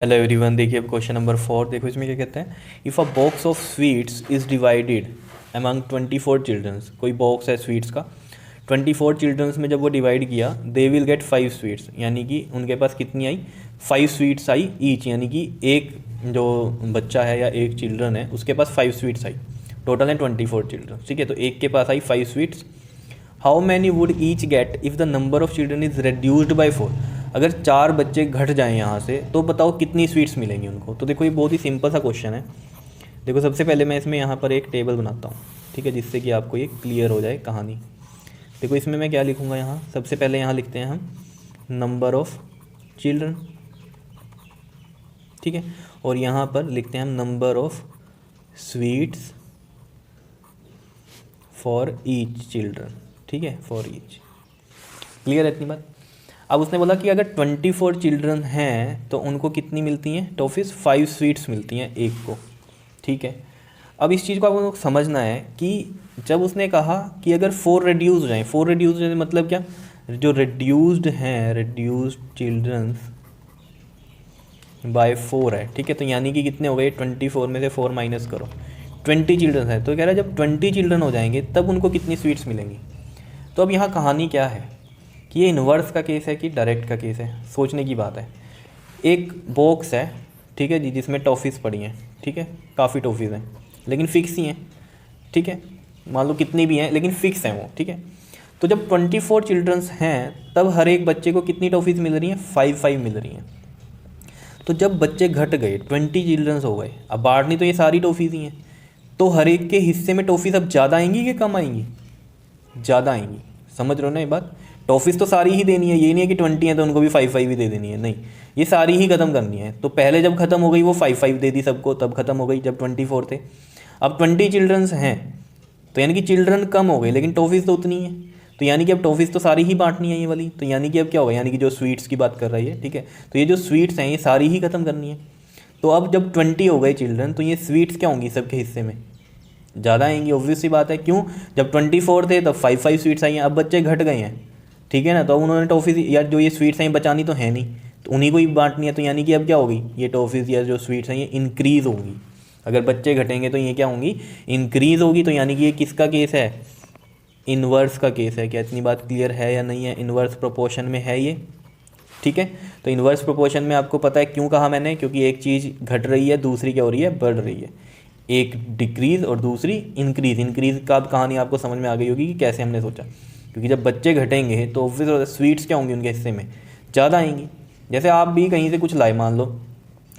Hello everyone, देखिए अब question number 4 देखो। इसमें क्या कहते हैं, if a box of sweets is divided among 24 childrens. कोई बॉक्स है स्वीट्स का, 24 चिल्ड्रंस में जब वो डिवाइड किया, दे विल गेट 5 स्वीट्स, यानी कि उनके पास कितनी आई, 5 स्वीट्स आई ईच, यानी कि एक जो बच्चा है या एक चिल्ड्रन है उसके पास 5 स्वीट्स आई। टोटल है 24 चिल्ड्रन, ठीक है। तो एक के पास आई 5 sweets. How many would each get if the number of children is reduced by 4। अगर 4 बच्चे घट जाएँ यहाँ से तो बताओ कितनी स्वीट्स मिलेंगी उनको। तो देखो ये बहुत ही सिंपल सा क्वेश्चन है। देखो सबसे पहले मैं इसमें यहाँ पर एक टेबल बनाता हूँ, ठीक है, जिससे कि आपको ये क्लियर हो जाए कहानी। देखो इसमें मैं क्या लिखूँगा, यहाँ सबसे पहले यहाँ लिखते हैं हम नंबर ऑफ़ चिल्ड्रन, ठीक है, और यहाँ पर लिखते हैं हम number of sweets for each children, ठीक है, फॉर ईच। क्लियर है इतनी बात। अब उसने बोला कि अगर 24 चिल्ड्रन हैं तो उनको कितनी मिलती हैं टॉफ़ीज़, 5 स्वीट्स मिलती हैं एक को, ठीक है। अब इस चीज़ को आपको समझना है कि जब उसने कहा कि अगर 4 रिड्यूस हो जाएँ, 4 रिड्यूस हो जाए मतलब क्या, जो रिड्यूस्ड हैं, रिड्यूस्ड चिल्ड्रंस बाय 4 है, ठीक है। तो यानी कि कितने हो गए, 24 में से 4 माइनस करो, 20 चिल्ड्रन है। तो कह रहा है जब 20 चिल्ड्रन हो जाएंगे तब उनको कितनी स्वीट्स मिलेंगी। तो अब यहाँ कहानी क्या है कि ये इन्वर्स का केस है कि डायरेक्ट का केस है, सोचने की बात है। एक बॉक्स है, ठीक है जी, जिसमें टॉफ़ीज़ पड़ी हैं, ठीक है, काफ़ी टॉफ़ीज़ हैं लेकिन फ़िक्स ही हैं, ठीक है, मान लो कितनी भी हैं लेकिन फ़िक्स हैं वो, ठीक है। तो जब 24 चिल्ड्रंस हैं तब हर एक बच्चे को कितनी टॉफ़ीज़ मिल रही हैं, 5 मिल रही हैं। तो जब बच्चे घट गए, 20 चिल्ड्रंस हो गए, अब बांटनी तो ये सारी टॉफ़ीज़ ही हैं, तो हर एक के हिस्से में टॉफ़ीज़ अब ज़्यादा आएंगी कि कम आएंगी, ज़्यादा आएंगी। समझ रहे हो ना ये बात। टॉफ़ीज़ तो सारी ही देनी है, ये नहीं है कि 20 है तो उनको भी 5 ही दे देनी है, नहीं, ये सारी ही ख़त्म करनी है। तो पहले जब ख़त्म हो गई वो 5 दे दी सबको, तब ख़त्म हो गई जब 24 थे। अब 20 चिल्ड्रंस हैं तो यानी कि चिल्ड्रन कम हो गए लेकिन टॉफ़ीज़ तो उतनी है, तो यानी कि अब टॉफ़ीज़ तो सारी ही बांटनी है ये वाली। तो यानी कि अब क्या होगा, यानी कि जो स्वीट्स की बात कर रही है, ठीक है, तो ये जो स्वीट्स हैं ये सारी ही ख़त्म करनी है। तो अब जब 20 हो गए चिल्ड्रन तो ये स्वीट्स क्या होंगी, सबके हिस्से में ज़्यादा आएंगी, ऑब्वियस सी बात है। क्यों, जब 24 थे तब 5 स्वीट्स आई हैं, अब बच्चे घट गए हैं, ठीक है ना, तो उन्होंने टॉफ़ीज़ या जो ये स्वीट्स हैं बचानी तो है नहीं, तो उन्हीं को ही बांटनी है। तो यानी कि अब क्या होगी, ये टॉफ़ीज़ या जो स्वीट्स हैं ये इंक्रीज़ होंगी। अगर बच्चे घटेंगे तो ये क्या होंगी, इंक्रीज़ होगी। तो यानी कि ये किसका केस है, इन्वर्स का केस है। क्या इतनी बात क्लियर है या नहीं है, इन्वर्स प्रोपोर्शन में है ये, ठीक है। तो इन्वर्स प्रोपोर्शन में आपको पता है क्यों कहा मैंने, क्योंकि एक चीज़ घट रही है दूसरी क्या हो रही है, बढ़ रही है। एक डिक्रीज़ और दूसरी इंक्रीज़। इंक्रीज़ का अब कहानी आपको समझ में आ गई होगी कि कैसे हमने सोचा, क्योंकि जब बच्चे घटेंगे तो ऑब्वियस स्वीट्स क्या होंगी उनके हिस्से में, ज़्यादा आएंगी। जैसे आप भी कहीं से कुछ लाए, मान लो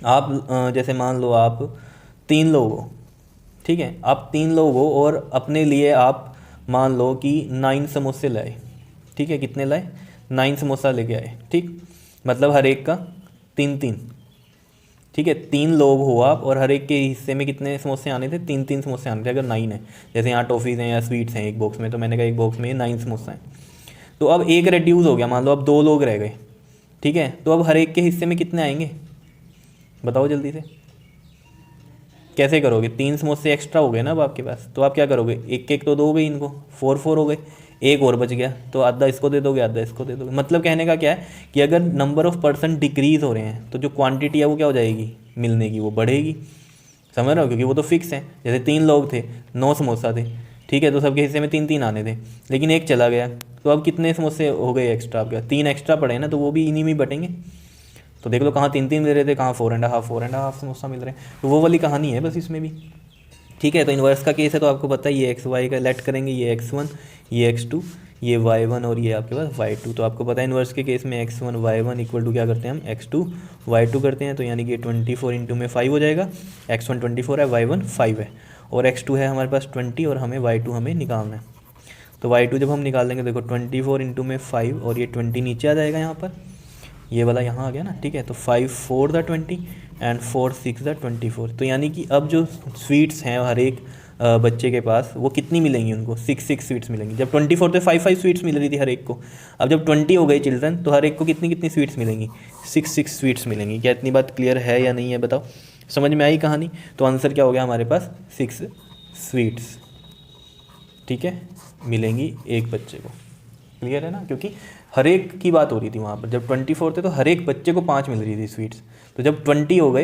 आप जैसे मान लो आप 3 लोग हो, ठीक है, आप 3 लोग हो और अपने लिए आप मान लो कि 9 समोसे लाए, ठीक है, कितने लाए, 9 समोसा लेके आए, ठीक, मतलब हर एक का 3, ठीक है। 3 लोग हो आप और हर एक के हिस्से में कितने समोसे आने थे, 3 समोसे आने थे। अगर 9 है, जैसे यहाँ टॉफ़ीज़ हैं या स्वीट्स हैं एक बॉक्स में, तो मैंने कहा एक बॉक्स में 9 समोसा हैं। तो अब एक रिड्यूस हो गया, मान लो अब 2 लोग रह गए, ठीक है, तो अब हर एक के हिस्से में कितने आएंगे, बताओ जल्दी से, कैसे करोगे, 3 समोसे एक्स्ट्रा हो गए ना अब आपके पास, तो आप क्या करोगे, एक एक तो दोगे इनको, 4 हो गए, एक और बच गया तो आधा इसको दे दोगे, आधा इसको दे दोगे। मतलब कहने का क्या है कि अगर नंबर ऑफ़ पर्सन डिक्रीज़ हो रहे हैं तो जो क्वांटिटी है वो क्या हो जाएगी मिलने की, वो बढ़ेगी। समझ रहे हो, क्योंकि वो तो फिक्स है। जैसे 3 लोग थे, 9 समोसा थे, ठीक है, तो सबके हिस्से में 3 आने थे, लेकिन एक चला गया, तो अब कितने समोसे हो गए एक्स्ट्रा, आपका 3 एक्स्ट्रा पड़े ना, तो वो भी इन्हीं में बटेंगे। तो देख लो कहाँ 3 मिल रहे थे, कहाँ 4.5 समोसा मिल रहे हैं। तो वो वाली कहानी है बस इसमें भी, ठीक है। तो इन्वर्स का केस है तो आपको पता है ये XY का लेट करेंगे, ये X1, ये X2, ये Y1 और ये आपके पास Y2। तो आपको पता है इन्वर्स के केस में X1 Y1 इक्वल टू क्या करते हैं हम, X2 Y2 करते हैं। तो यानी कि 24 इंटू में 5 हो जाएगा। X1 24 है, Y1 5 है, और X2 है हमारे पास 20 और हमें Y2 हमें निकालना है। तो Y2 जब हम निकाल देंगे, देखो 24 इंटू में 5 और ये 20 नीचे आ जाएगा यहाँ पर, ये वाला यहाँ आ गया ना, ठीक है। तो 5 4 द 20 एंड 4 6 द 24। तो यानी कि अब जो स्वीट्स हैं हर एक बच्चे के पास वो कितनी मिलेंगी उनको, 6 स्वीट्स मिलेंगी। जब 24 थे 5 स्वीट्स मिल रही थी हर एक को, अब जब 20 हो गए चिल्ड्रन तो हर एक को कितनी स्वीट्स मिलेंगी, 6 स्वीट्स मिलेंगी। क्या इतनी बात क्लियर है या नहीं है, बताओ, समझ में आई कहानी। तो आंसर क्या हो गया हमारे पास, 6 स्वीट्स, ठीक है, मिलेंगी एक बच्चे को। क्लियर है ना, क्योंकि हर एक की बात हो रही थी वहाँ पर। जब 24 थे तो हर एक बच्चे को 5 मिल रही थी स्वीट्स, तो जब 20 हो गए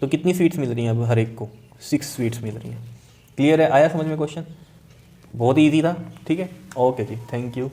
तो कितनी स्वीट्स मिल रही हैं अब हर एक को? 6 स्वीट्स मिल रही हैं। क्लियर है? आया समझ में क्वेश्चन? बहुत ईजी था। ठीक है, ओके जी, थैंक यू।